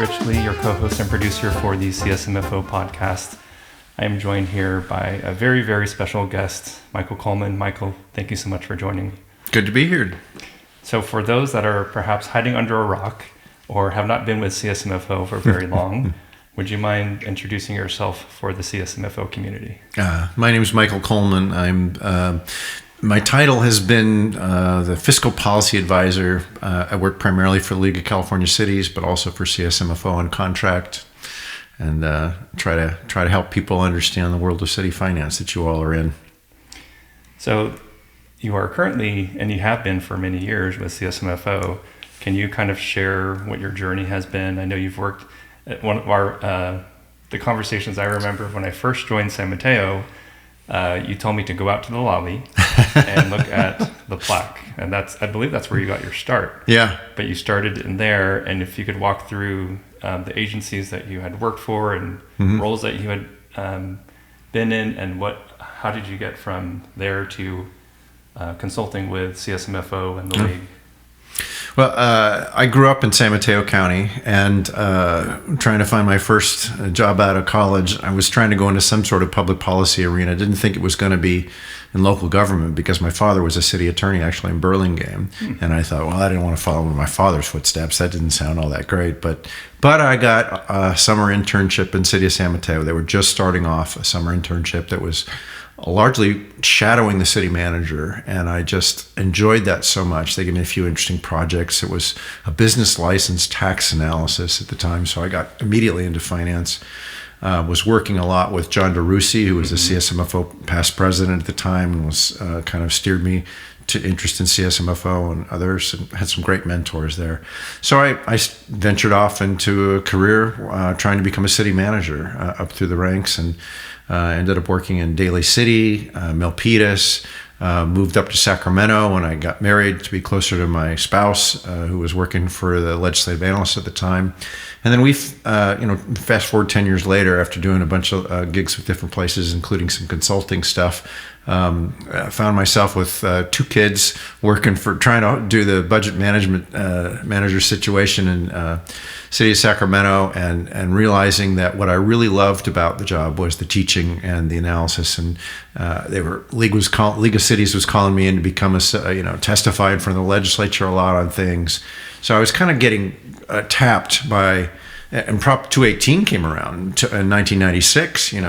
Richley, your co-host and producer for the CSMFO podcast. I am joined here by a very, very special guest, Michael Coleman. Michael, thank you so much for joining. Good to be here. So for those that are perhaps hiding under a rock or have not been with CSMFO for very long, would you mind introducing yourself for the CSMFO community? My name is Michael Coleman. My title has been the Fiscal Policy Advisor. I work primarily for the League of California Cities, but also for CSMFO on contract, and try to help people understand the world of city finance that you all are in. So you are currently, and you have been for many years with CSMFO. Can you kind of share what your journey has been? I know you've worked at one of our the conversations I remember when I first joined San Mateo. You told me to go out to the lobby and look at the plaque, and I believe that's where you got your start. Yeah. But you started in there, and if you could walk through the agencies that you had worked for and roles that you had been in, and how did you get from there to consulting with CSMFO and the League? Well, I grew up in San Mateo County, and trying to find my first job out of college, I was trying to go into some sort of public policy arena. I didn't think it was going to be in local government because my father was a city attorney actually in Burlingame. And I thought, well, I didn't want to follow in my father's footsteps. That didn't sound all that great. But I got a summer internship in City of San Mateo. They were just starting off a summer internship that was largely shadowing the city manager, and I just enjoyed that so much. They gave me a few interesting projects. It was a business license tax analysis at the time, so I got immediately into finance. Was working a lot with John DeRusi, who was the CSMFO past president at the time, and was kind of steered me to interest in CSMFO and others, and had some great mentors there. So I ventured off into a career trying to become a city manager up through the ranks, and ended up working in Daly City, Milpitas, moved up to Sacramento when I got married to be closer to my spouse, who was working for the legislative analyst at the time. And then fast forward 10 years later, after doing a bunch of gigs with different places, including some consulting stuff, I found myself with 2 kids working trying to do the budget management manager situation in City of Sacramento, and realizing that what I really loved about the job was the teaching and the analysis. And League of Cities was calling me in to become testify in front of the legislature a lot on things. So I was kind of getting tapped by. And Prop 218 came around in 1996, and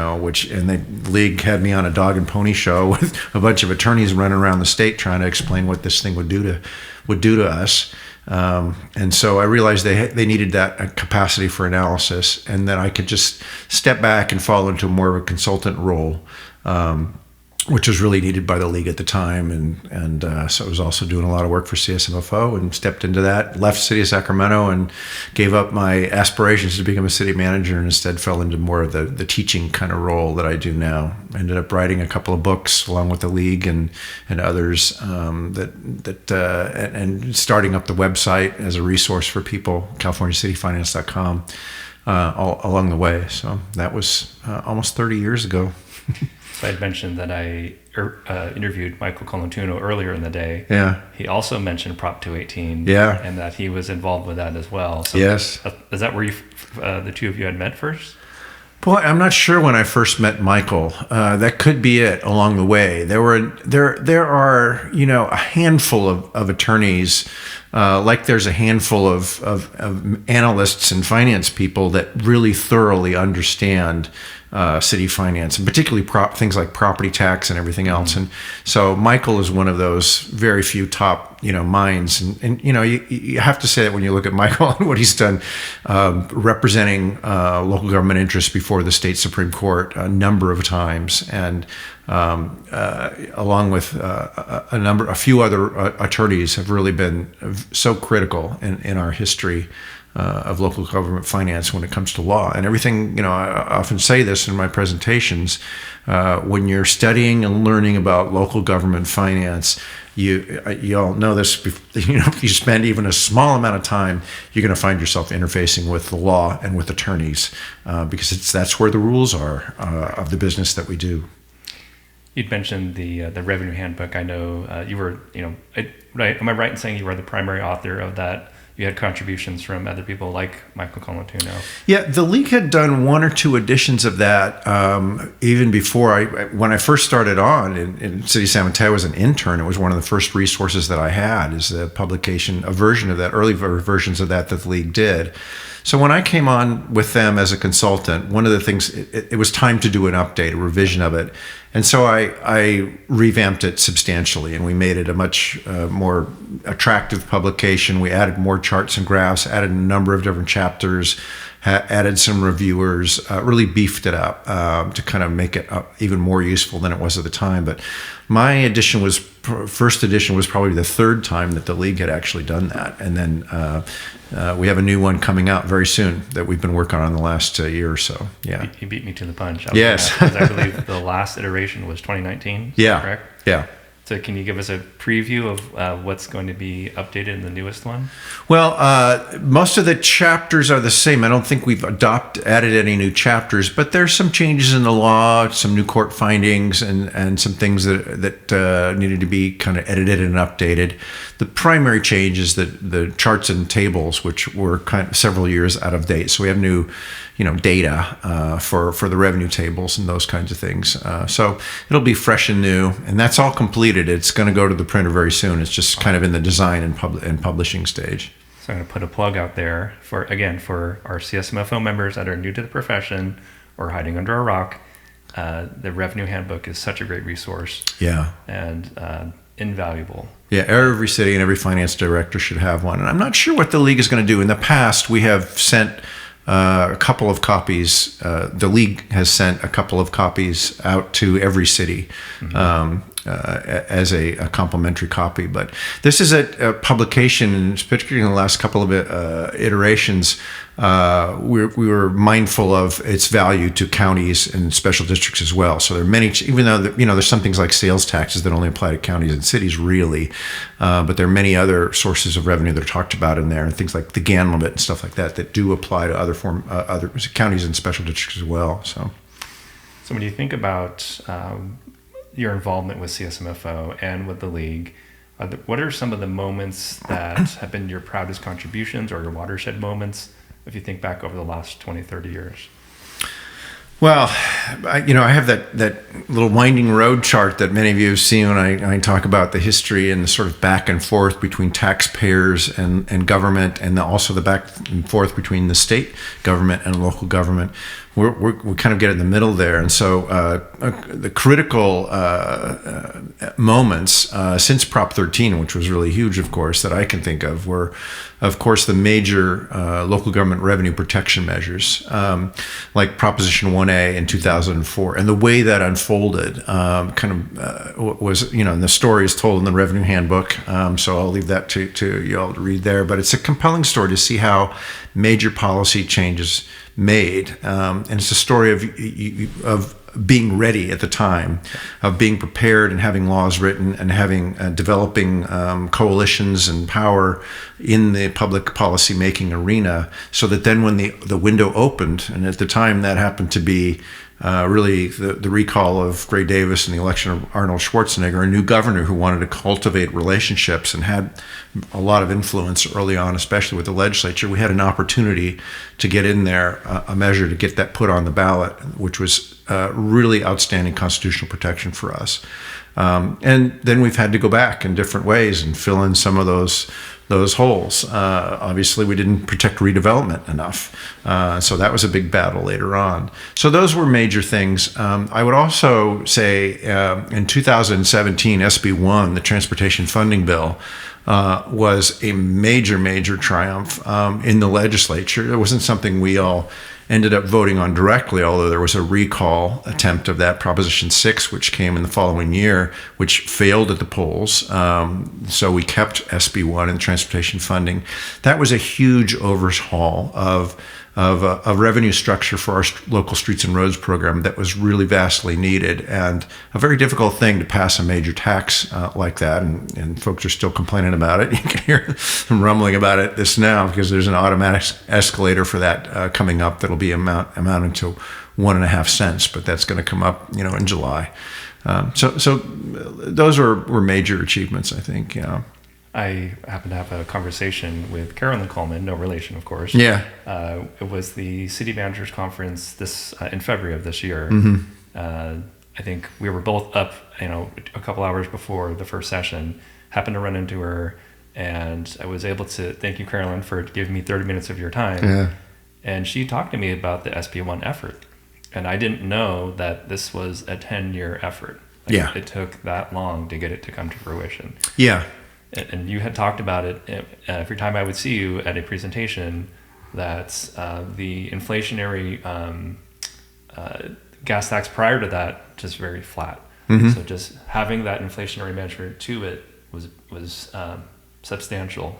the League had me on a dog and pony show with a bunch of attorneys running around the state trying to explain what this thing would do to us. And so I realized they needed that capacity for analysis, and that I could just step back and fall into more of a consultant role, which was really needed by the League at the time. And so I was also doing a lot of work for CSMFO, and stepped into that, left City of Sacramento, and gave up my aspirations to become a city manager, and instead fell into more of the teaching kind of role that I do now. Ended up writing a couple of books along with the League and others, and starting up the website as a resource for people, CaliforniaCityFinance.com, all along the way. So that was almost 30 years ago. So I had mentioned that I interviewed Michael Colantuno earlier in the day. Yeah. He also mentioned Prop 218. Yeah. And that he was involved with that as well. So yes. Is that where the two of you had met first? Boy, I'm not sure when I first met Michael. That could be it along the way. There are a handful of attorneys, like there's a handful of analysts and finance people that really thoroughly understand city finance, and particularly things like property tax and everything else. And so Michael is one of those very few top minds, and you have to say that when you look at Michael and what he's done, representing local government interests before the state Supreme Court a number of times, and along with a few other attorneys, have really been so critical in our history of local government finance when it comes to law and everything. I often say this in my presentations. When you're studying and learning about local government finance, you all know this. If you spend even a small amount of time, you're going to find yourself interfacing with the law and with attorneys, because that's where the rules are of the business that we do. You'd mentioned the Revenue Handbook. I know you were, am I right in saying you were the primary author of that you had contributions from other people like Michael Coleman. Yeah, the league had done one or two editions of that even before when I first started on in City of San Mateo as an intern. It was one of the first resources that I had, is the publication, a version of that, early versions of that the league did. So when I came on with them as a consultant, one of the things, it was time to do an update, a revision of it. And so I revamped it substantially, and we made it a much more attractive publication. We added more charts and graphs, added a number of different chapters, added some reviewers, really beefed it up to kind of make it even more useful than it was at the time. But my edition first edition was probably the third time that the league had actually done that. And then we have a new one coming out very soon that we've been working on the last year or so. Yeah. You beat me to the punch. Yes. Because I believe the last iteration was 2019. Yeah. Correct? Yeah. So can you give us a preview of what's going to be updated in the newest one? Well, most of the chapters are the same. I don't think we've added any new chapters, but there's some changes in the law, some new court findings, and some things that needed to be kind of edited and updated. The primary change is the charts and tables, which were kind of several years out of date. So we have new, data for the revenue tables and those kinds of things. So it'll be fresh and new, and that's all completed. It's going to go to the printer very soon. It's just kind of in the design and publishing stage. So I'm going to put a plug out there for our CSMFO members that are new to the profession or hiding under a rock. The Revenue Handbook is such a great resource. Yeah. And invaluable. Yeah, every city and every finance director should have one. And I'm not sure what the league is going to do. In the past, we have sent a couple of copies. The league has sent a couple of copies out to every city. Mm-hmm. As a complimentary copy. But this is a publication, and particularly in the last couple of iterations, we were mindful of its value to counties and special districts as well. So there are many, even though there's some things like sales taxes that only apply to counties and cities really, but there are many other sources of revenue that are talked about in there, and things like the GAN limit and stuff like that do apply to other counties and special districts as well. So when you think about your involvement with CSMFO and with the league, what are some of the moments that have been your proudest contributions or your watershed moments if you think back over the last 20, 30 years? Well, I have that little winding road chart that many of you have seen when I talk about the history and the sort of back and forth between taxpayers and government, and also the back and forth between the state government and local government. We kind of get in the middle there. And so the critical moments since Prop 13, which was really huge, of course, that I can think of, were, of course, the major local government revenue protection measures, like Proposition 1A in 2004. And the way that unfolded was, and the story is told in the Revenue Handbook, so I'll leave that to you all to read there. But it's a compelling story to see how major policy changes made, and it's a story of being ready at the time, of being prepared and having laws written and having developing coalitions and power in the public policy making arena, so that then when the window opened, and at the time that happened to be really the recall of Gray Davis and the election of Arnold Schwarzenegger, a new governor who wanted to cultivate relationships and had a lot of influence early on, especially with the legislature. We had an opportunity to get in there, a measure to get that put on the ballot, which was really outstanding constitutional protection for us. And then we've had to go back in different ways and fill in some of those holes. Obviously, we didn't protect redevelopment enough. So that was a big battle later on. So those were major things. I would also say in 2017, SB 1, the Transportation Funding Bill, was a major, major triumph in the legislature. It wasn't something we all ended up voting on directly, although there was a recall attempt of that Proposition 6, which came in the following year, which failed at the polls. So we kept SB 1 and transportation funding. That was a huge overhaul of a revenue structure for our local streets and roads program that was really vastly needed, and a very difficult thing to pass a major tax like that, and folks are still complaining about it. You can hear them rumbling about it this now, because there's an automatic escalator for that coming up that'll be amounting to 1.5 cents, but that's going to come up in July. So those were major achievements, I think. Yeah. I happened to have a conversation with Carolyn Coleman, no relation, of course. Yeah. It was the City Managers Conference this in February of this year. I think we were both up, a couple hours before the first session. Happened to run into her, and I was able to thank you, Carolyn, for giving me 30 minutes of your time. Yeah. And she talked to me about the SB1 effort, and I didn't know that this was a 10-year effort. Yeah. It took that long to get it to come to fruition. Yeah. And you had talked about it every time I would see you at a presentation, that the inflationary gas tax prior to that just very flat. So just having that inflationary measure to it was substantial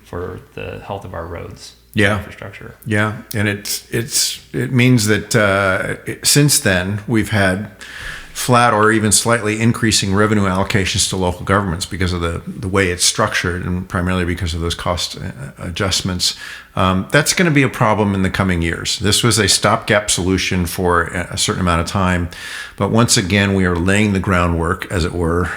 for the health of our roads. Yeah. Infrastructure. Yeah, and it means that since then we've had flat or even slightly increasing revenue allocations to local governments because of the way it's structured, and primarily because of those cost adjustments. That's going to be a problem in the coming years. This was a stopgap solution for a certain amount of time, but once again we are laying the groundwork, as it were,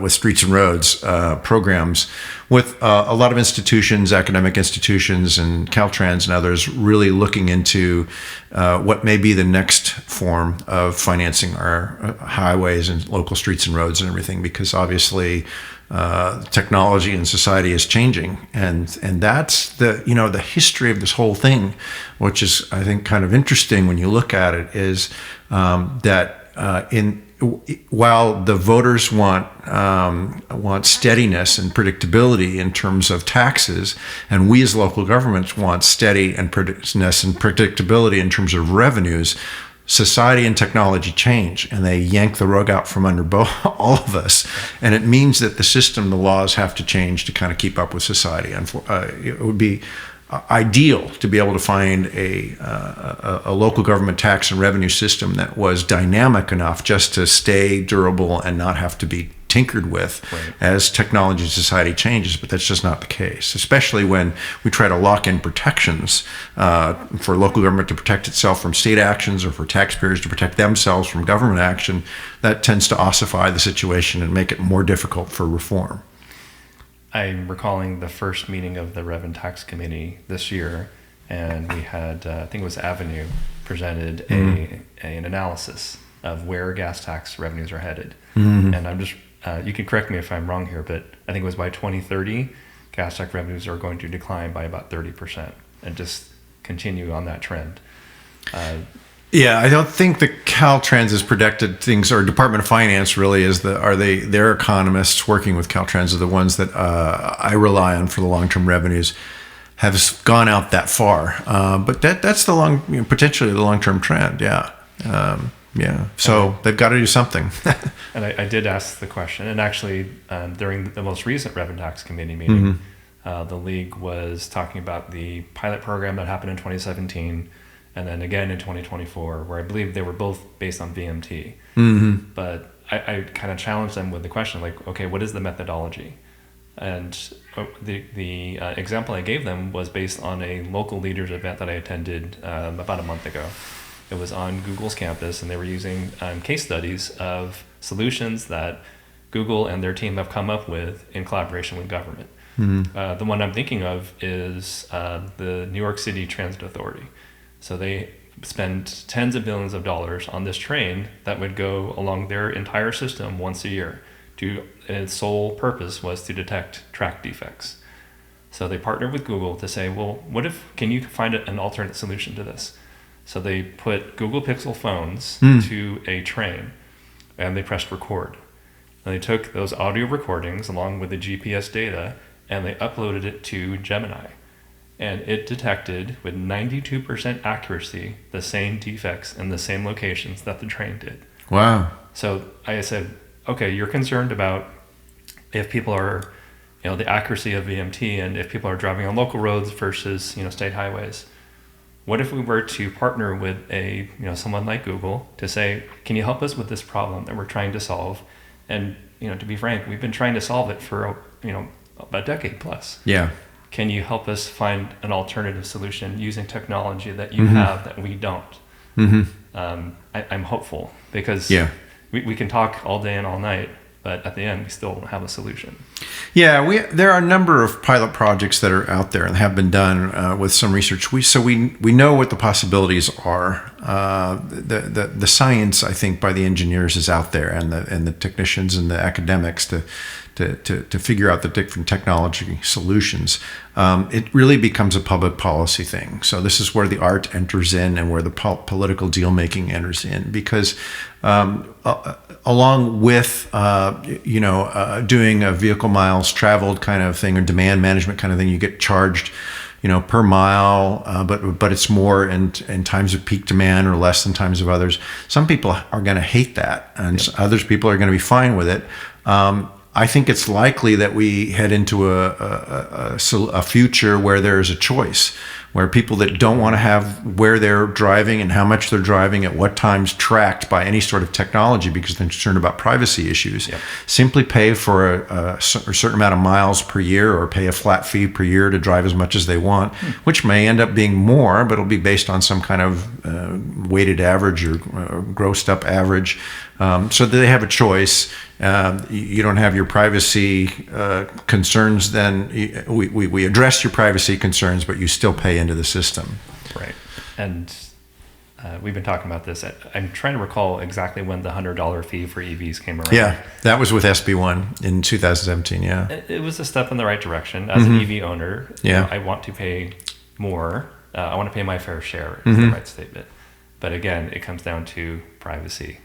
with Streets and Roads programs, with a lot of institutions, academic institutions and Caltrans and others really looking into what may be the next form of financing our highways and local streets and roads and everything, because obviously technology and society is changing, and that's the history of this whole thing, which is, I think, kind of interesting when you look at it, is that while the voters want steadiness and predictability in terms of taxes, and we as local governments want steady and predictability in terms of revenues, society and technology change, and they yank the rug out from under all of us. And it means that the system, the laws have to change to kind of keep up with society. And it would be ideal to be able to find a local government tax and revenue system that was dynamic enough just to stay durable and not have to be tinkered with as technology and society changes, but that's just not the case, especially when we try to lock in protections for local government to protect itself from state actions, or for taxpayers to protect themselves from government action. That tends to ossify the situation and make it more difficult for reform. I'm recalling the first meeting of the Revenue Tax Committee this year, and we had, I think it was Avenue, presented an analysis of where gas tax revenues are headed. And I'm just, you can correct me if I'm wrong here, but I think it was by 2030, gas tax revenues are going to decline by about 30% and just continue on that trend. Yeah, I don't think the Caltrans has predicted things, or Department of Finance really is their economists working with Caltrans are the ones that I rely on for the long-term revenues, have gone out that far. But that's potentially the long-term trend. Yeah. Yeah. So they've got to do something. And I did ask the question, and actually during the most recent Revenue Tax Committee meeting, the league was talking about the pilot program that happened in 2017, and then again in 2024, where I believe they were both based on VMT. But I kind of challenged them with the question, like, okay, what is the methodology? And the example I gave them was based on a local leaders event that I attended about a month ago. It was on Google's campus, and they were using case studies of solutions that Google and their team have come up with in collaboration with government. The one I'm thinking of is the New York City Transit Authority. So they spend tens of billions of dollars on this train that would go along their entire system once a year. Its sole purpose was to detect track defects. So they partnered with Google to say, well, can you find an alternate solution to this? So they put Google Pixel phones to a train, and they pressed record. And they took those audio recordings along with the GPS data, and they uploaded it to Gemini. And it detected with 92% accuracy the same defects in the same locations that the train did. Wow. So I said, okay, you're concerned about if people are, the accuracy of VMT, and if people are driving on local roads versus, state highways. What if we were to partner with someone like Google to say, can you help us with this problem that we're trying to solve? And, to be frank, we've been trying to solve it for, a decade plus. Yeah. Can you help us find an alternative solution using technology that you have that we don't? I'm hopeful, because we can talk all day and all night, but at the end, we still don't have a solution. Yeah, there are a number of pilot projects that are out there and have been done with some research. We know what the possibilities are. The science, I think, by the engineers is out there, and the technicians and the academics to figure out the different technology solutions. It really becomes a public policy thing. So this is where the art enters in and where the political deal making enters in, because along with doing a vehicle miles traveled kind of thing or demand management kind of thing, you get charged per mile, but it's more in times of peak demand or less than times of others. Some people are going to hate that, and others people are going to be fine with it. I think it's likely that we head into a future where there's a choice, where people that don't want to have where they're driving and how much they're driving at what times tracked by any sort of technology because they're concerned about privacy issues, simply pay for a certain amount of miles per year or pay a flat fee per year to drive as much as they want, which may end up being more, but it'll be based on some kind of weighted average or grossed up average, so that they have a choice. You don't have your privacy concerns, then we address your privacy concerns, but you still pay into the system. Right. And we've been talking about this. I'm trying to recall exactly when the $100 fee for EVs came around. Yeah, that was with SB1 in 2017, yeah. It was a step in the right direction. As an EV owner, I want to pay more. I want to pay my fair share, is the right statement. But again, it comes down to privacy.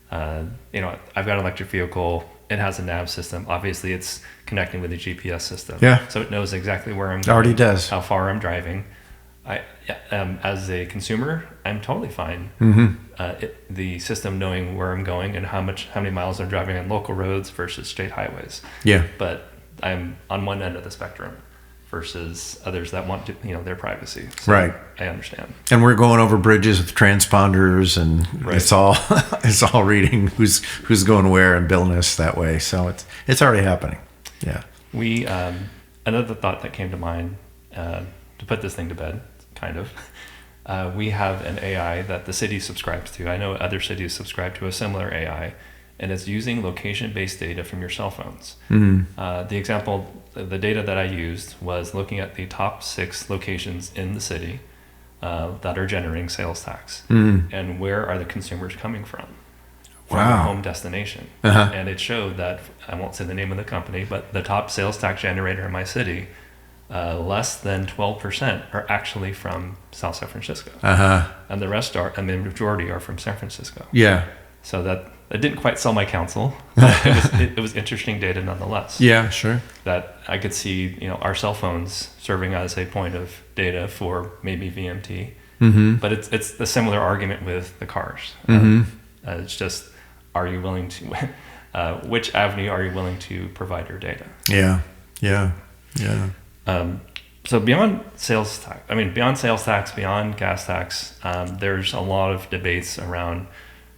I've got an electric vehicle. It has a nav system. Obviously, it's connecting with the GPS system. Yeah. So it knows exactly where I'm going. It already does. How far I'm driving. As a consumer, I'm totally fine. The system knowing where I'm going and how many miles I'm driving on local roads versus state highways. Yeah. But I'm on one end of the spectrum versus others that want to, their privacy. So right. I understand. And we're going over bridges with transponders, and it's all reading who's going where and billing us that way. So it's already happening. Yeah. We another thought that came to mind to put this thing to bed, kind of. We have an AI that the city subscribes to. I know other cities subscribe to a similar AI, and it's using location-based data from your cell phones. The example, the data that I used was looking at the top 6 locations in the city that are generating sales tax, and where are the consumers coming from their home destination. And it showed that, I won't say the name of the company, but the top sales tax generator in my city, less than 12% are actually from South San Francisco, and the rest the majority are from San Francisco. Yeah. So that didn't quite sell my counsel. It was interesting data nonetheless. Yeah, sure. That I could see, our cell phones serving as a point of data for maybe VMT. But it's the similar argument with the cars. It's just, are you willing to? Which avenue are you willing to provide your data? Yeah. So beyond sales tax, beyond gas tax, there's a lot of debates around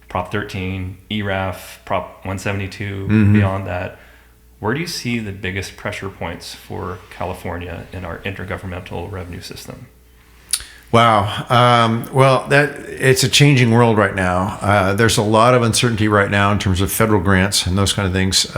Prop 13, ERAF, Prop 172, beyond that. Where do you see the biggest pressure points for California in our intergovernmental revenue system? Wow. Well, it's a changing world right now. There's a lot of uncertainty right now in terms of federal grants and those kind of things.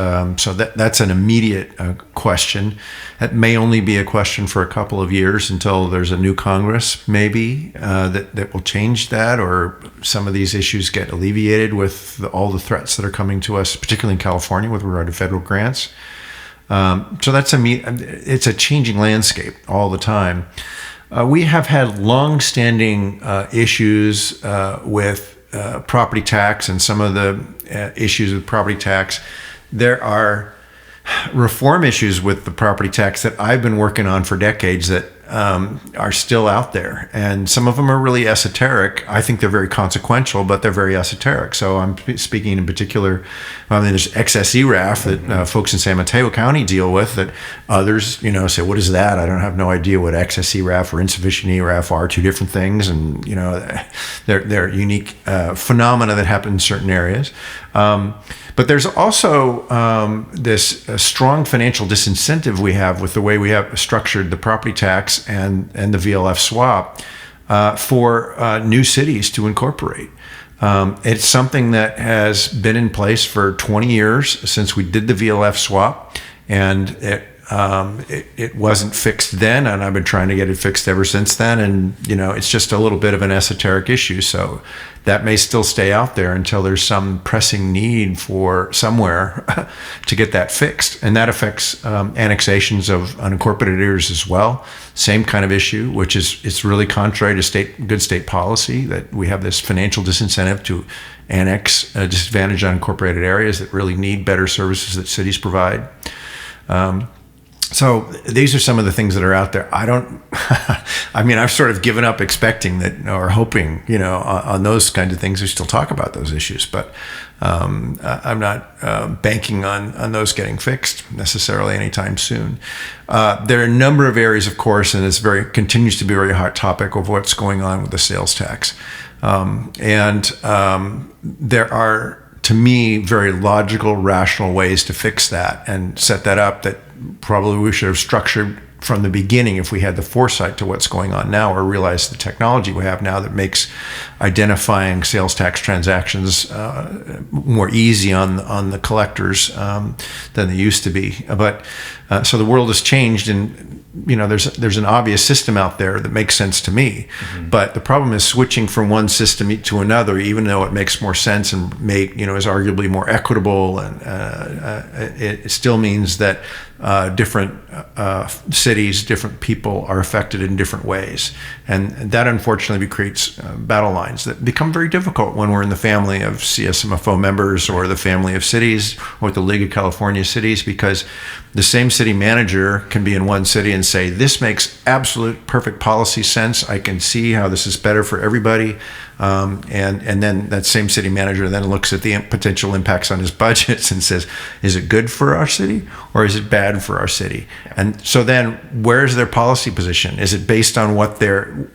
So that's an immediate question. That may only be a question for a couple of years until there's a new Congress, maybe, that will change that, or some of these issues get alleviated with all the threats that are coming to us, particularly in California with regard to federal grants. So it's a changing landscape all the time. We have had long-standing issues with property tax and some of the issues with property tax. There are reform issues with the property tax that I've been working on for decades that are still out there. And some of them are really esoteric. I think they're very consequential, but they're very esoteric. So I'm speaking in particular, there's excess ERAF that folks in San Mateo County deal with that others, say, what is that? I don't have no idea what excess ERAF or insufficient ERAF are, two different things. And, they're unique phenomena that happen in certain areas. But there's also this strong financial disincentive we have with the way we have structured the property tax and the VLF swap for new cities to incorporate. It's something that has been in place for 20 years since we did the VLF swap. and it wasn't fixed then, and I've been trying to get it fixed ever since then. And it's just a little bit of an esoteric issue, so that may still stay out there until there's some pressing need for somewhere to get that fixed. And that affects annexations of unincorporated areas as well. Same kind of issue, which is it's really contrary to good state policy that we have this financial disincentive to annex disadvantaged unincorporated areas that really need better services that cities provide. So these are some of the things that are out there. I've sort of given up expecting that or hoping, on those kinds of things, we still talk about those issues, but I'm not banking on those getting fixed necessarily anytime soon. There are a number of areas, of course, and it continues to be a very hot topic of what's going on with the sales tax. There are, to me, very logical, rational ways to fix that and set that up that probably we should have structured from the beginning if we had the foresight to what's going on now, or realize the technology we have now that makes identifying sales tax transactions more easy on the collectors than they used to be. But so the world has changed, and there's an obvious system out there that makes sense to me. Mm-hmm. But the problem is switching from one system to another, even though it makes more sense and is arguably more equitable, and it still means that different cities, different people are affected in different ways. And that unfortunately creates battle lines that become very difficult when we're in the family of CSMFO members or the family of cities or with the League of California Cities, because the same city manager can be in one city and say, this makes absolute perfect policy sense. I can see how this is better for everybody. And then that same city manager then looks at the potential impacts on his budgets and says, is it good for our city or is it bad for our city? And so then where's their policy position? Is it based on what their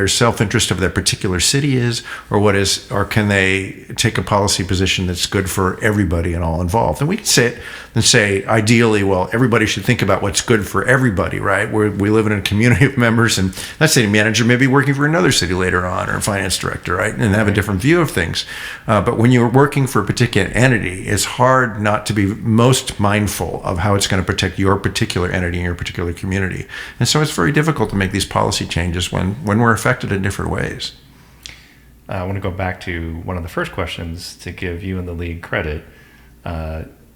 self-interest of their particular city is, or can they take a policy position that's good for everybody and all involved? And we can sit and say, ideally, well, everybody should think about what's good for everybody, right? We live in a community of members, and that city manager may be working for another city later on, or a finance director, right? And have a different view of things. But when you're working for a particular entity, it's hard not to be most mindful of how it's going to protect your particular entity and your particular community. And so it's very difficult to make these policy changes when we're affected in different ways. I want to go back to one of the first questions to give you and the league credit.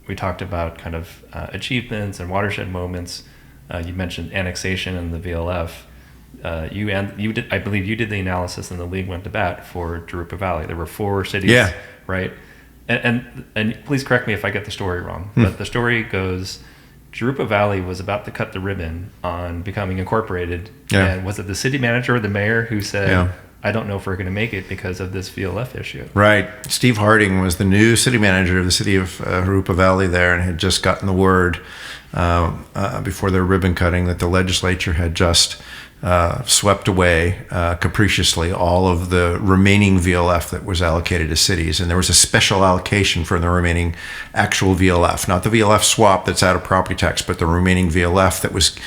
We talked about kind of achievements and watershed moments. You mentioned annexation and the VLF. You did, I believe you did the analysis, and the league went to bat for Jurupa Valley. There were 4 cities, right? And please correct me if I get the story wrong, but the story goes, Jurupa Valley was about to cut the ribbon on becoming incorporated. Yeah. And was it the city manager or the mayor who said, I don't know if we're going to make it because of this VLF issue? Right. Steve Harding was the new city manager of the city of Jurupa Valley there, and had just gotten the word before their ribbon cutting that the legislature had just swept away capriciously all of the remaining VLF that was allocated to cities. And there was a special allocation for the remaining actual VLF, not the VLF swap that's out of property tax, but the remaining VLF that was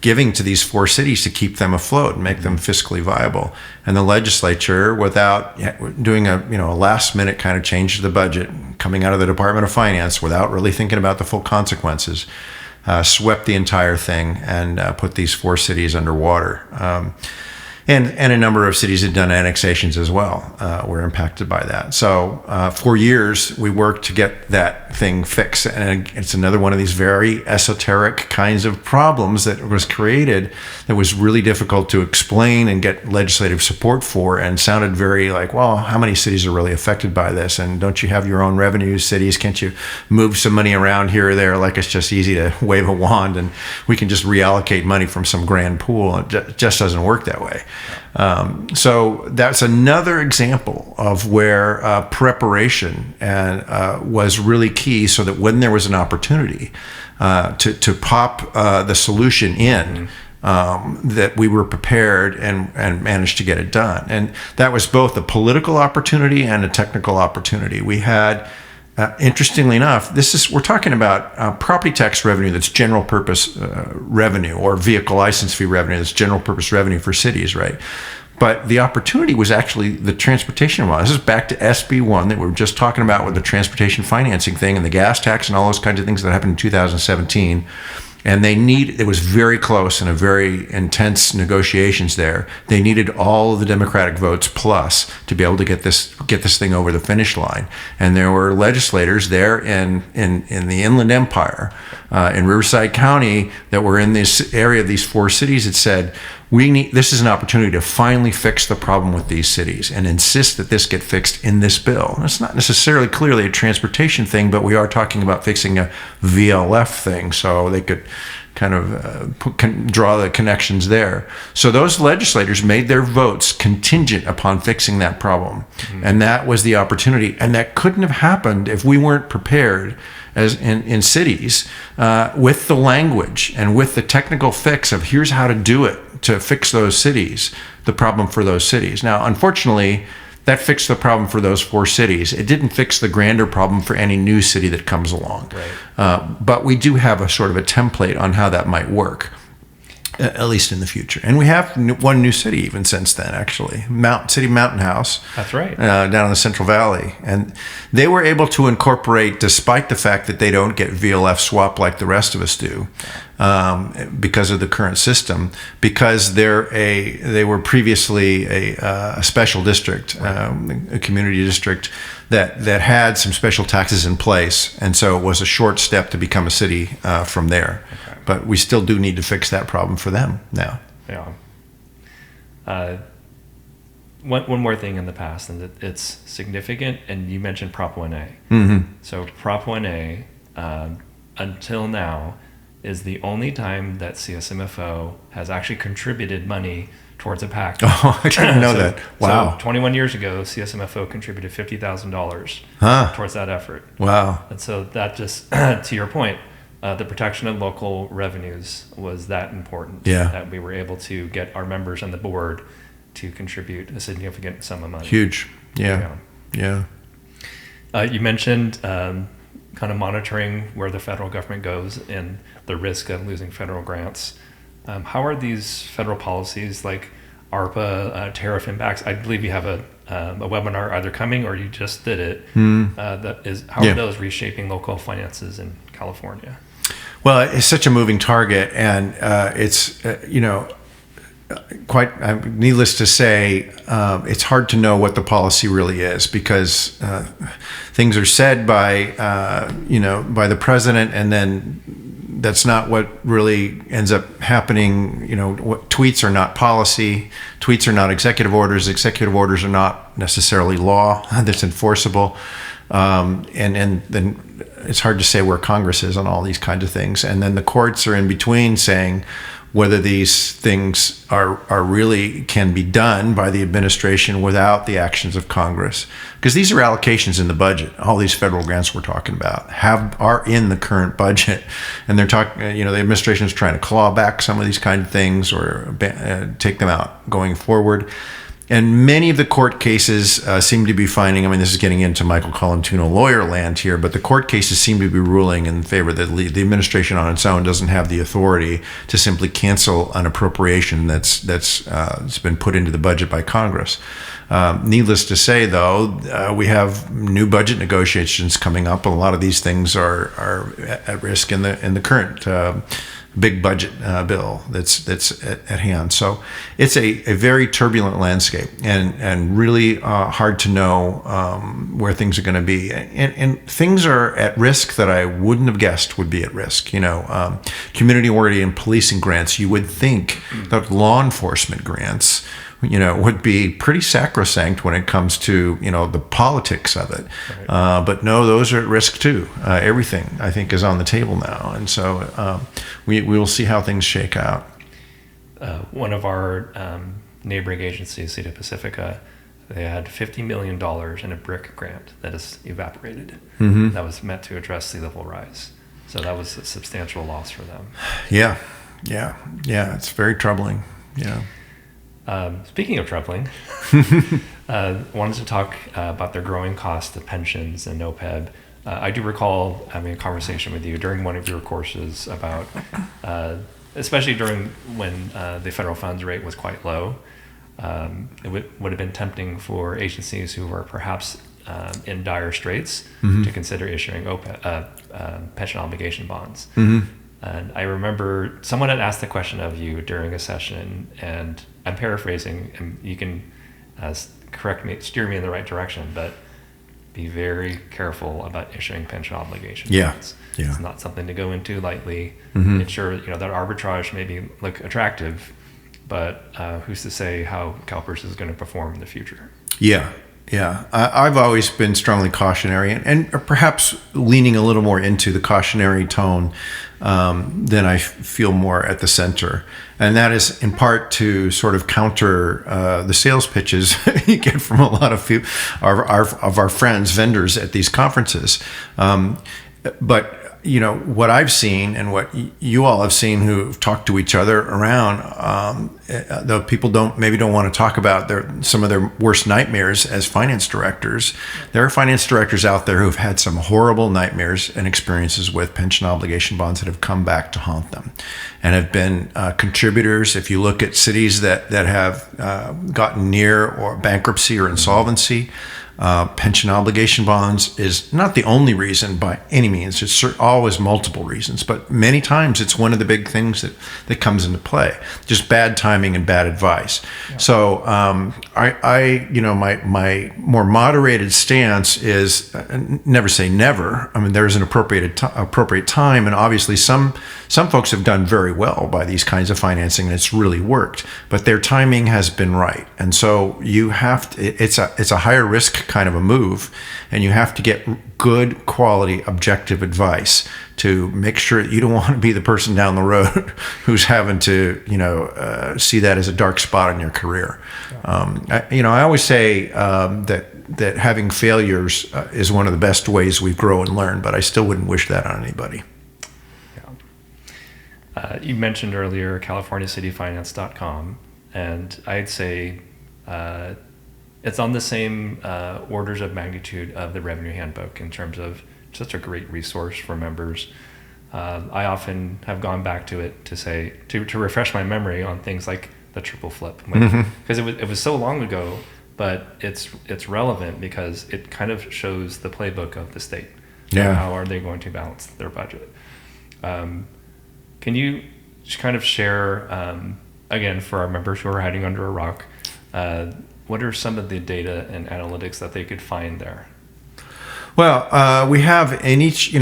giving to these 4 cities to keep them afloat and make them fiscally viable. And the legislature, without doing a last minute kind of change to the budget coming out of the Department of Finance, without really thinking about the full consequences, swept the entire thing and put these 4 cities underwater. And a number of cities had done annexations as well, were impacted by that. So for years, we worked to get that thing fixed. And it's another one of these very esoteric kinds of problems that was created that was really difficult to explain and get legislative support for, and sounded very like, well, how many cities are really affected by this? And don't you have your own revenues, cities? Can't you move some money around here or there? Like it's just easy to wave a wand and we can just reallocate money from some grand pool. It just doesn't work that way. So that's another example of where preparation was really key, so that when there was an opportunity to pop the solution in, that we were prepared and managed to get it done. And that was both a political opportunity and a technical opportunity. We had, interestingly enough, we're talking about property tax revenue that's general purpose revenue, or vehicle license fee revenue that's general purpose revenue for cities, right? But the opportunity was actually the transportation one. This is back to SB1 that we were just talking about with the transportation financing thing and the gas tax and all those kinds of things that happened in 2017. And it was very close and a very intense negotiations there. They needed all of the Democratic votes plus to be able to get this thing over the finish line. And there were legislators there in the Inland Empire, in Riverside County, that were in this area of these four cities that said, this is an opportunity to finally fix the problem with these cities and insist that this get fixed in this bill. And it's not necessarily clearly a transportation thing, but we are talking about fixing a VLF thing, so they could kind of draw the connections there. So those legislators made their votes contingent upon fixing that problem. Mm-hmm. And that was the opportunity. And that couldn't have happened if we weren't prepared as in cities with the language and with the technical fix of here's how to do it to fix those cities, the problem for those cities. Now, unfortunately, that fixed the problem for those four cities. It didn't fix the grander problem for any new city that comes along. Right. But we do have a sort of a template on how that might work, at least in the future. And we have one new city even since then, actually. Mountain House. That's right. Down in the Central Valley. And they were able to incorporate, despite the fact that they don't get VLF swap like the rest of us do, because of the current system, because they were previously a special district, a community district that had some special taxes in place. And so it was a short step to become a city from there. Okay. But we still do need to fix that problem for them now. Yeah. One more thing in the past, and it's significant, and you mentioned Prop 1A. Mm-hmm. So Prop 1A, until now, is the only time that CSMFO has actually contributed money towards a PAC. Oh, I didn't know that. Wow. So 21 years ago, CSMFO contributed $50,000 towards that effort. Wow. And so that just, to your point, the protection of local revenues was that important. Yeah. That we were able to get our members on the board to contribute a significant sum of money. Huge. Yeah. You mentioned kind of monitoring where the federal government goes and the risk of losing federal grants. How are these federal policies like ARPA, tariff impacts? I believe you have a webinar either coming or you just did it. That is, how are those reshaping local finances in California? Well, it's such a moving target, and it's quite needless to say, it's hard to know what the policy really is, because things are said by the president, and then that's not what really ends up happening. What tweets are not policy, tweets are not executive orders are not necessarily law that's enforceable, and then it's hard to say where Congress is on all these kinds of things, and then the courts are in between saying whether these things are really can be done by the administration without the actions of Congress. Because these are allocations in the budget. All these federal grants we're talking about are in the current budget. And they're talking, the administration is trying to claw back some of these kind of things or take them out going forward. And many of the court cases seem to be finding, this is getting into Michael Colantuno lawyer land here, but the court cases seem to be ruling in favor that the administration on its own doesn't have the authority to simply cancel an appropriation that's been put into the budget by Congress. Needless to say, though, we have new budget negotiations coming up. A lot of these things are at risk in the current big budget bill that's at hand. So it's a very turbulent landscape and really hard to know where things are going to be. And things are at risk that I wouldn't have guessed would be at risk. Community-oriented policing grants, you would think that law enforcement grants would be pretty sacrosanct when it comes to, the politics of it. Right. But no, those are at risk too. Everything, I think, is on the table now. And so we will see how things shake out. One of our neighboring agencies, CETA Pacifica, they had $50 million in a BRIC grant that has evaporated. Mm-hmm. That was meant to address sea level rise. So that was a substantial loss for them. Yeah. It's very troubling. Yeah. Speaking of troubling, wanted to talk about their growing cost of pensions and OPEB. I do recall having a conversation with you during one of your courses about, especially during when the federal funds rate was quite low, would have been tempting for agencies who were perhaps in dire straits to consider issuing pension obligation bonds. And I remember someone had asked the question of you during a session, and I'm paraphrasing, and you can correct me, steer me in the right direction, but be very careful about issuing pension obligation bonds. Yeah. It's not something to go into lightly. It's sure, that arbitrage maybe look attractive, but who's to say how CalPERS is going to perform in the future? Yeah. I've always been strongly cautionary, and perhaps leaning a little more into the cautionary tone than I feel more at the center. And that is in part to sort of counter the sales pitches you get from a lot of our friends, vendors at these conferences. But what I've seen and what you all have seen who've talked to each other around, though people don't want to talk about some of their worst nightmares as finance directors. There are finance directors out there who've had some horrible nightmares and experiences with pension obligation bonds that have come back to haunt them and have been contributors. If you look at cities that have gotten near or bankruptcy or insolvency, pension obligation bonds is not the only reason by any means. It's always multiple reasons, but many times it's one of the big things that comes into play. Just bad timing and bad advice. Yeah. So my more moderated stance is never say never. I mean, there's an appropriate time, and obviously some folks have done very well by these kinds of financing, and it's really worked. But their timing has been right, and so you have to. It's a higher risk kind of a move, and you have to get good quality objective advice to make sure that you don't want to be the person down the road who's having to see that as a dark spot in your career. I always say that having failures is one of the best ways we grow and learn, but I still wouldn't wish that on anybody. You mentioned earlier CaliforniaCityFinance.com, and I'd say it's on the same orders of magnitude of the Revenue Handbook in terms of such a great resource for members. I often have gone back to it to say to refresh my memory on things like the triple flip, because it was so long ago, but it's relevant because it kind of shows the playbook of the state. Yeah. How are they going to balance their budget? Can you just kind of share, again, for our members who are hiding under a rock, what are some of the data and analytics that they could find there? Well, we have in each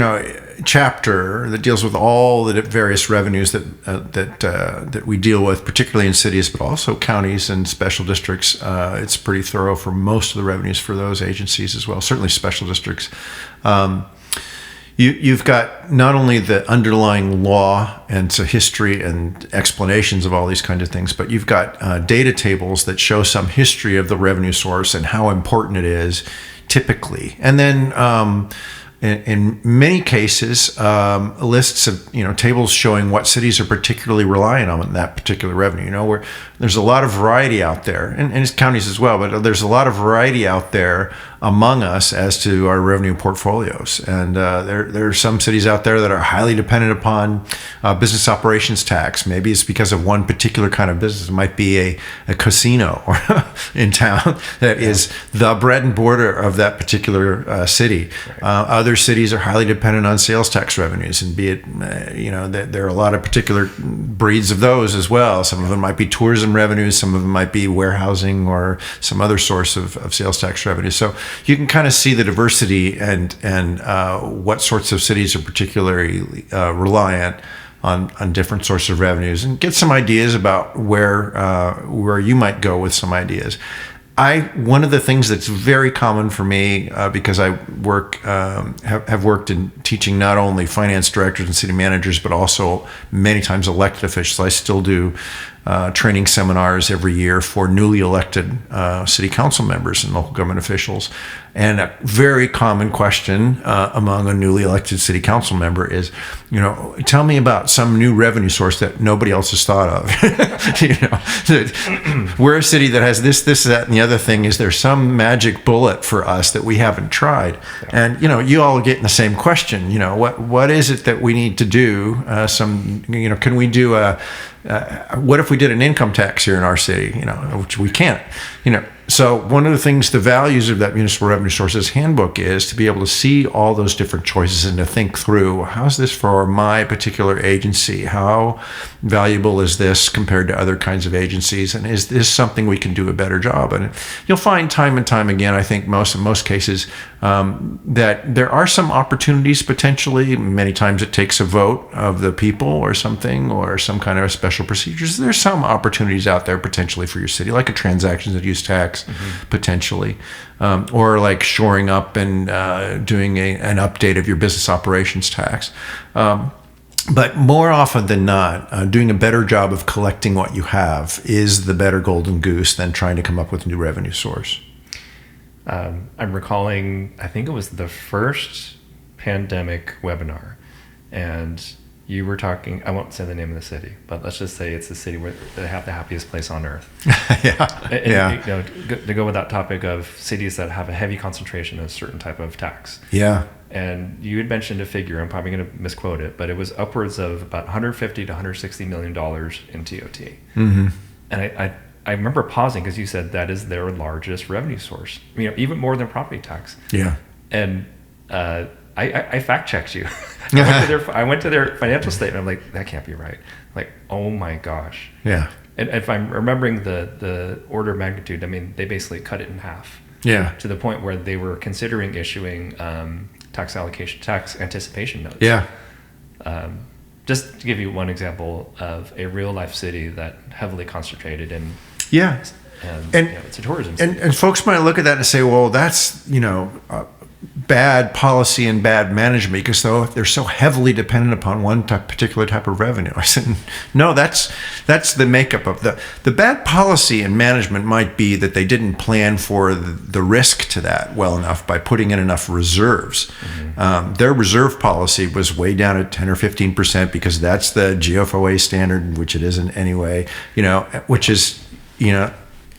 chapter that deals with all the various revenues that we deal with, particularly in cities, but also counties and special districts. It's pretty thorough for most of the revenues for those agencies as well. Certainly special districts. You've got not only the underlying law and so history and explanations of all these kinds of things, but you've got data tables that show some history of the revenue source and how important it is typically. And then in many cases, lists of tables showing what cities are particularly reliant on that particular revenue. Where there's a lot of variety out there, and it's counties as well, but there's a lot of variety out there among us as to our revenue portfolios. And there are some cities out there that are highly dependent upon business operations tax. Maybe it's because of one particular kind of business. It might be a casino in town that is the bread and butter of that particular city. Right. Other cities are highly dependent on sales tax revenues, and be it, there are a lot of particular breeds of those as well. Some of them might be tourism revenues, some of them might be warehousing or some other source of sales tax revenue. So you can kind of see the diversity and what sorts of cities are particularly reliant on different sources of revenues, and get some ideas about where you might go with some ideas. One of the things that's very common for me, because I have worked in teaching not only finance directors and city managers, but also many times elected officials. I still do training seminars every year for newly elected city council members and local government officials. And a very common question among a newly elected city council member is, tell me about some new revenue source that nobody else has thought of. We're a city that has this, that, and the other thing. Is there some magic bullet for us that we haven't tried? Yeah. And you all get in the same question. What is it that we need to do? Can we do what if we did an income tax here in our city? Which we can't. So one of the things, the values of that Municipal Revenue Sources Handbook is to be able to see all those different choices and to think through, how's this for my particular agency? How valuable is this compared to other kinds of agencies? And is this something we can do a better job? And you'll find time and time again, I think in most cases, that there are some opportunities potentially. Many times it takes a vote of the people or something, or some kind of special procedures. There's some opportunities out there potentially for your city, like a transactions and use tax, potentially, or like shoring up and doing an update of your business operations tax. But more often than not, doing a better job of collecting what you have is the better golden goose than trying to come up with a new revenue source. I'm recalling, I think it was the first pandemic webinar, and you were talking, I won't say the name of the city, but let's just say it's the city where they have the happiest place on earth. To go with that topic of cities that have a heavy concentration of a certain type of tax. Yeah. And you had mentioned a figure, I'm probably going to misquote it, but it was upwards of about $150 to $160 million in TOT. Mm-hmm. And I remember pausing because you said that is their largest revenue source, even more than property tax. Yeah. And I fact checked you. I went to their financial statement. I'm like, that can't be right. Like, oh my gosh. Yeah. And if I'm remembering the order of magnitude, they basically cut it in half. Yeah. To the point where they were considering issuing tax anticipation notes. Yeah. Just to give you one example of a real life city that heavily concentrated in. Yeah. And it's a tourism city. And folks might look at that and say, well, that's, bad policy and bad management because they're so heavily dependent upon one particular type of revenue. I said, no, that's the makeup of the bad policy and management might be that they didn't plan for the risk to that well enough by putting in enough reserves. Mm-hmm. Their reserve policy was way down at 10 or 15% because that's the GFOA standard, which it isn't anyway, which is,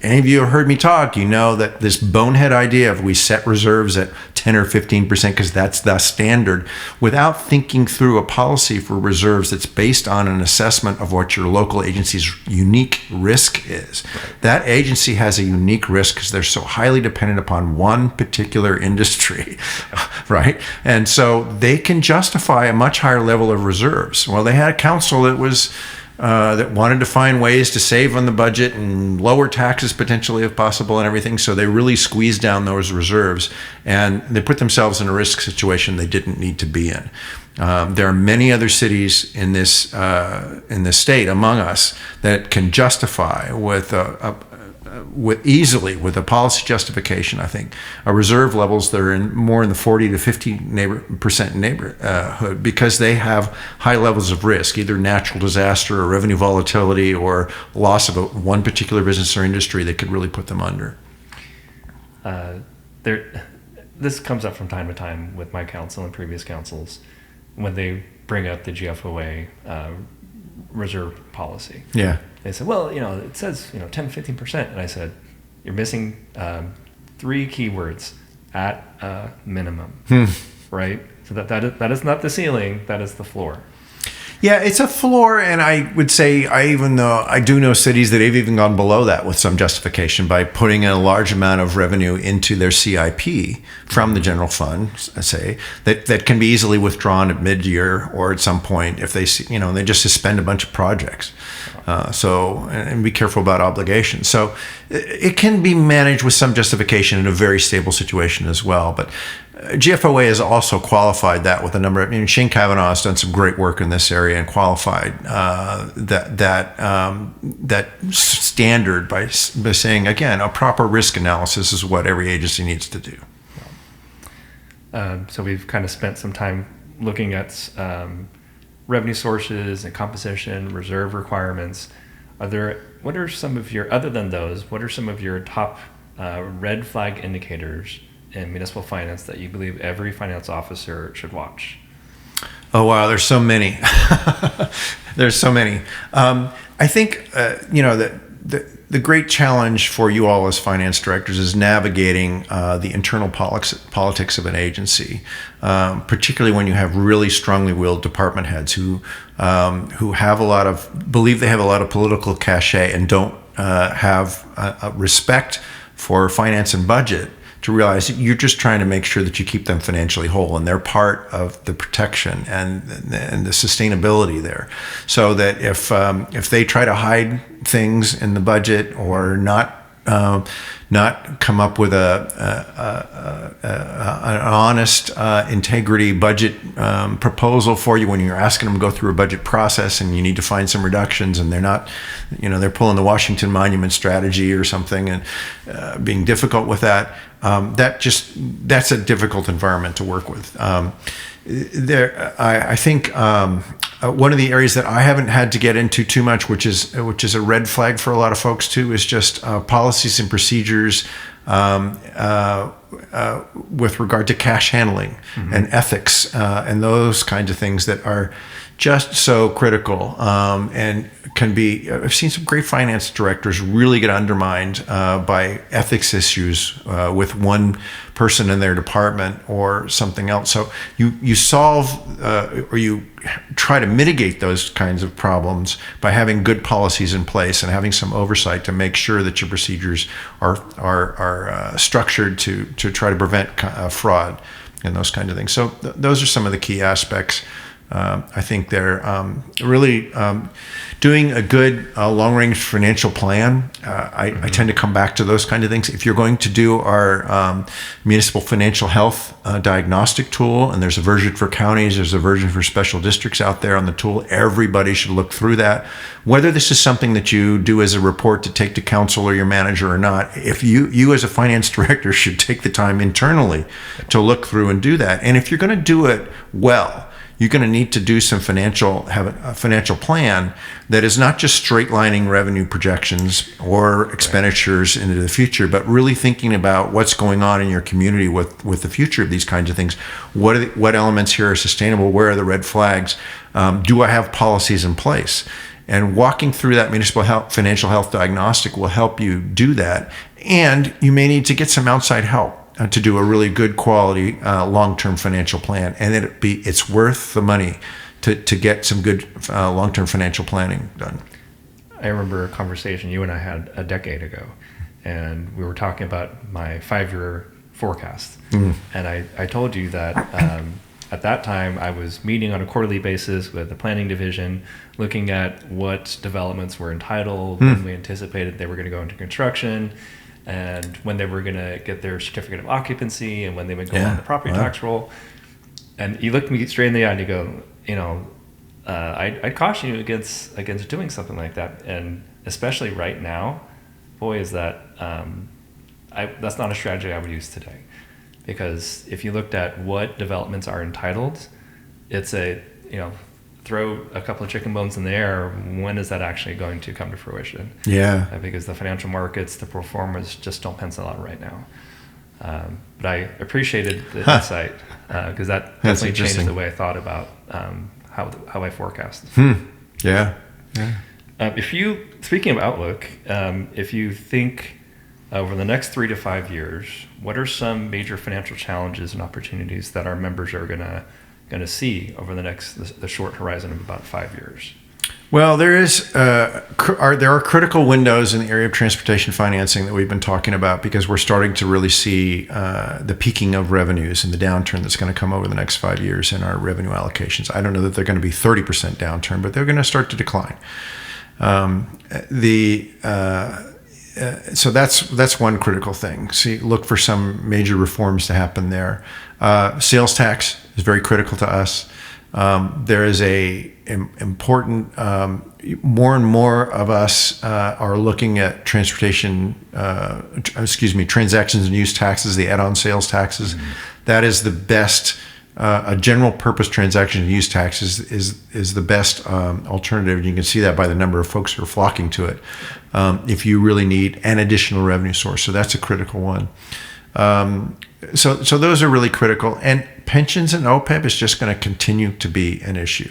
any of you have heard me talk, that this bonehead idea of we set reserves at 10 or 15% because that's the standard without thinking through a policy for reserves that's based on an assessment of what your local agency's unique risk is. Right. That agency has a unique risk because they're so highly dependent upon one particular industry, right? And so they can justify a much higher level of reserves. Well, they had a council that was that wanted to find ways to save on the budget and lower taxes potentially if possible and everything. So they really squeezed down those reserves and they put themselves in a risk situation they didn't need to be in. There are many other cities in this state among us that can justify with a policy justification, I think, reserve levels that are more in the 40 to 50% neighborhood because they have high levels of risk, either natural disaster or revenue volatility or loss of one particular business or industry that could really put them under. This comes up from time to time with my council and previous councils when they bring up the GFOA reserve policy. Yeah. They said, well, it says, 10, 15%. And I said, you're missing 3 keywords at a minimum, right? So that is not the ceiling, that is the floor. Yeah, it's a floor, and I would say even though I do know cities that have even gone below that with some justification by putting a large amount of revenue into their CIP from the general fund, say, that can be easily withdrawn at mid-year or at some point if they they just suspend a bunch of projects. And be careful about obligations. So it can be managed with some justification in a very stable situation as well. But GFOA has also qualified that with a number of, Shane Kavanaugh has done some great work in this area and qualified that standard by saying, again, a proper risk analysis is what every agency needs to do. So we've kind of spent some time looking at revenue sources and composition, reserve requirements. What are some of your top red flag indicators in municipal finance that you believe every finance officer should watch? Oh, wow. There's so many. There's so many. I think, the great challenge for you all as finance directors is navigating the internal politics of an agency, particularly when you have really strongly willed department heads who have believe they have a lot of political cachet and don't have a respect for finance and budget, to realize that you're just trying to make sure that you keep them financially whole, and they're part of the protection and the sustainability there. So that if they try to hide things in the budget or not come up with an honest integrity budget proposal for you when you're asking them to go through a budget process and you need to find some reductions, and they're not, they're pulling the Washington Monument strategy or something and being difficult with that. That's a difficult environment to work with. I think one of the areas that I haven't had to get into too much, which is a red flag for a lot of folks too, is just policies and procedures with regard to cash handling and ethics and those kinds of things that are just so critical and can be. I've seen some great finance directors really get undermined by ethics issues with one person in their department or something else. So you solve or you try to mitigate those kinds of problems by having good policies in place and having some oversight to make sure that your procedures are structured to try to prevent fraud and those kind of things. So those are some of the key aspects. I think they're really doing a good long-range financial plan. I tend to come back to those kind of things. If you're going to do our municipal financial health diagnostic tool, and there's a version for counties, there's a version for special districts out there on the tool, everybody should look through that. Whether this is something that you do as a report to take to council or your manager or not, if you as a finance director should take the time internally to look through and do that. And if you're going to do it well, you're going to need to do have a financial plan that is not just straight lining revenue projections or expenditures into the future, but really thinking about what's going on in your community with the future of these kinds of things. What elements here are sustainable? Where are the red flags? Do I have policies in place? And walking through that municipal financial health diagnostic will help you do that. And you may need to get some outside help to do a really good quality long-term financial plan, and it's worth the money to get some good long-term financial planning done. I remember a conversation you and I had a decade ago, and we were talking about my 5-year forecast. And I told you that at that time I was meeting on a quarterly basis with the planning division, looking at what developments were entitled, when we anticipated they were going to go into construction, and when they were going to get their certificate of occupancy, and when they would go on the property tax roll. And you looked me straight in the eye and you go, I'd caution you against doing something like that. And especially right now, boy, is that that's not a strategy I would use today. Because if you looked at what developments are entitled, it's throw a couple of chicken bones in the air, when is that actually going to come to fruition? Yeah. Because the financial markets, the pro formas just don't pencil out right now. But I appreciated the insight because that definitely changed the way I thought about how I forecast. Yeah. Speaking of outlook, if you think over the next 3 to 5 years, what are some major financial challenges and opportunities that our members are going to see over the short horizon of about 5 years? Well, there are critical windows in the area of transportation financing that we've been talking about, because we're starting to really see the peaking of revenues and the downturn that's going to come over the next 5 years in our revenue allocations. I don't know that they're going to be 30% downturn, but they're going to start to decline. So that's one critical thing. Look for some major reforms to happen there. Sales tax is very critical to us. There is a important, more and more of us are looking at transactions and use taxes, the add-on sales taxes. That is the best. A general purpose transaction and use tax is the best alternative. And you can see that by the number of folks who are flocking to it. If you really need an additional revenue source, so that's a critical one. so those are really critical. And pensions and OPEB is just going to continue to be an issue.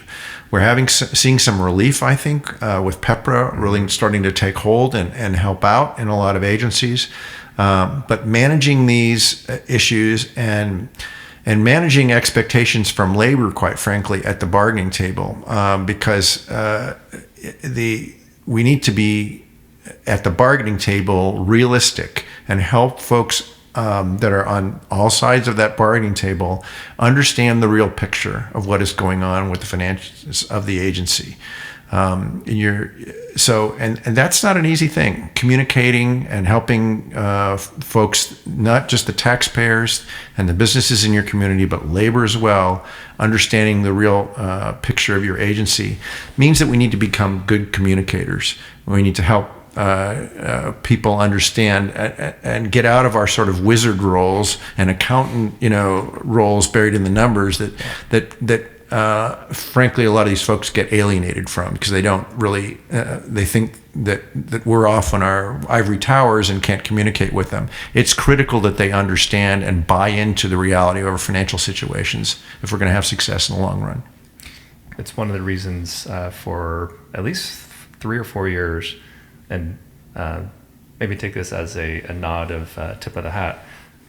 We're seeing some relief, I think, with PEPRA really starting to take hold and help out in a lot of agencies. But managing these issues and managing expectations from labor, quite frankly, at the bargaining table, because we need to be at the bargaining table realistic and help folks that are on all sides of that bargaining table understand the real picture of what is going on with the finances of the agency. And that's not an easy thing. Communicating and helping folks, not just the taxpayers and the businesses in your community, but labor as well, understanding the real picture of your agency means that we need to become good communicators. We need to help people understand and get out of our sort of wizard roles and accountant, roles buried in the numbers that frankly a lot of these folks get alienated from, because they don't really they think that we're off on our ivory towers and can't communicate with them. It's critical that they understand and buy into the reality of our financial situations if we're going to have success in the long run. It's one of the reasons for at least 3 or 4 years, and maybe take this as a nod of tip of the hat.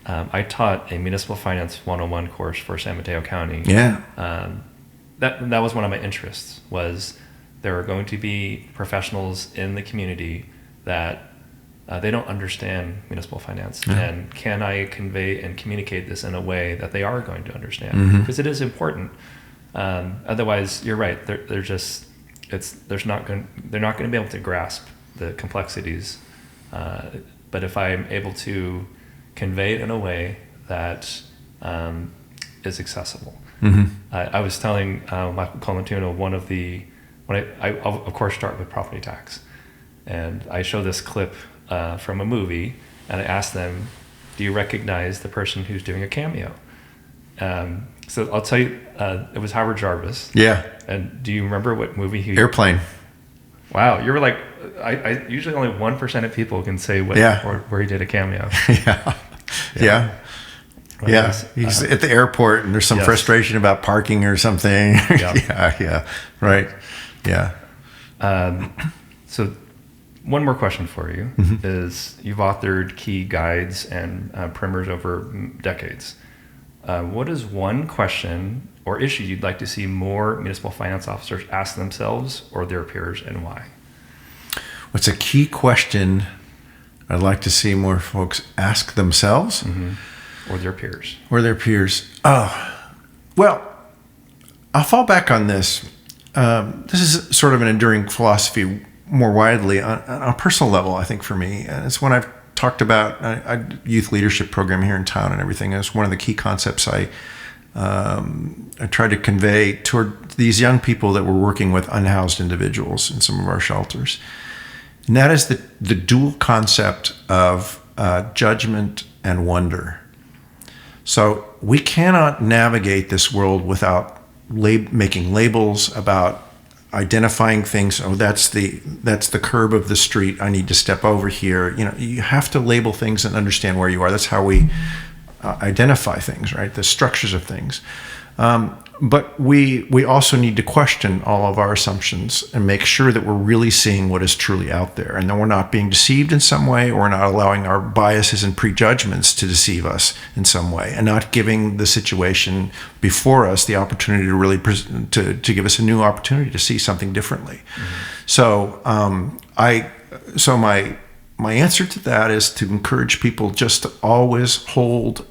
I taught a municipal finance 101 course for San Mateo County. Yeah. That was one of my interests, was there are going to be professionals in the community that they don't understand municipal finance. Yeah. And can I convey and communicate this in a way that they are going to understand? Because it is important. Otherwise, you're right. They're not going to be able to grasp the complexities. But if I'm able to convey it in a way that is accessible. I was telling Michael Coleman, I'll of course start with property tax, and I show this clip from a movie, and I ask them, do you recognize the person who's doing a cameo? So I'll tell you, it was Howard Jarvis. Yeah. And do you remember what movie he... Airplane. Wow, you were like, I usually only 1% of people can say what where he did a cameo. Yeah. He's at the airport and there's some frustration about parking or something. Right. Yeah. So one more question for you is, you've authored key guides and primers over decades. What is one question or issue you'd like to see more municipal finance officers ask themselves or their peers, and why? What's a key question I'd like to see more folks ask themselves? Or their peers. Oh, well, I'll fall back on this. This is sort of an enduring philosophy more widely on a personal level, I think, for me. And it's one I've talked about. I youth leadership program here in town and everything. It's one of the key concepts I tried to convey toward these young people that we're working with, unhoused individuals in some of our shelters. And that is the dual concept of judgment and wonder. So we cannot navigate this world without making labels, about identifying things. Oh, that's the curb of the street. I need to step over here. You have to label things and understand where you are. That's how we identify things, right? The structures of things. But we also need to question all of our assumptions and make sure that we're really seeing what is truly out there, and that we're not being deceived in some way, or not allowing our biases and prejudgments to deceive us in some way, and not giving the situation before us the opportunity to really to give us a new opportunity to see something differently. So my answer to that is to encourage people just to always hold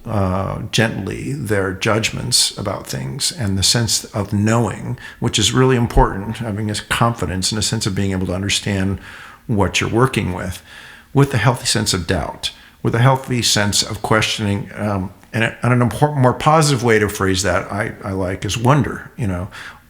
gently their judgments about things, and the sense of knowing, which is really important, having a confidence and a sense of being able to understand what you're working with a healthy sense of doubt, with a healthy sense of questioning. And an important, more positive way to phrase that I like is wonder,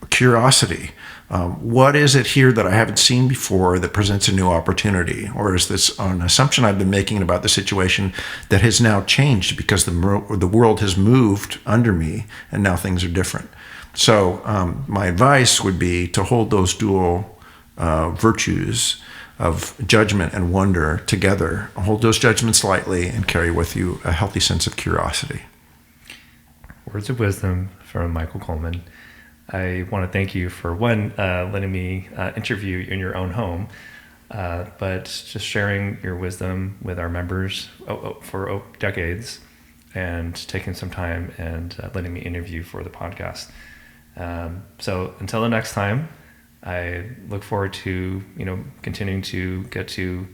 curiosity. What is it here that I haven't seen before that presents a new opportunity? Or is this an assumption I've been making about the situation that has now changed because the world has moved under me and now things are different? So my advice would be to hold those dual virtues of judgment and wonder together. Hold those judgments lightly and carry with you a healthy sense of curiosity. Words of wisdom from Michael Coleman. I want to thank you for letting me interview you in your own home, but just sharing your wisdom with our members for decades, and taking some time and letting me interview for the podcast. So until the next time, I look forward to continuing to get to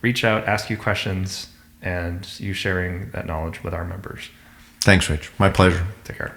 reach out, ask you questions, and you sharing that knowledge with our members. Thanks, Rich. My pleasure. Take care.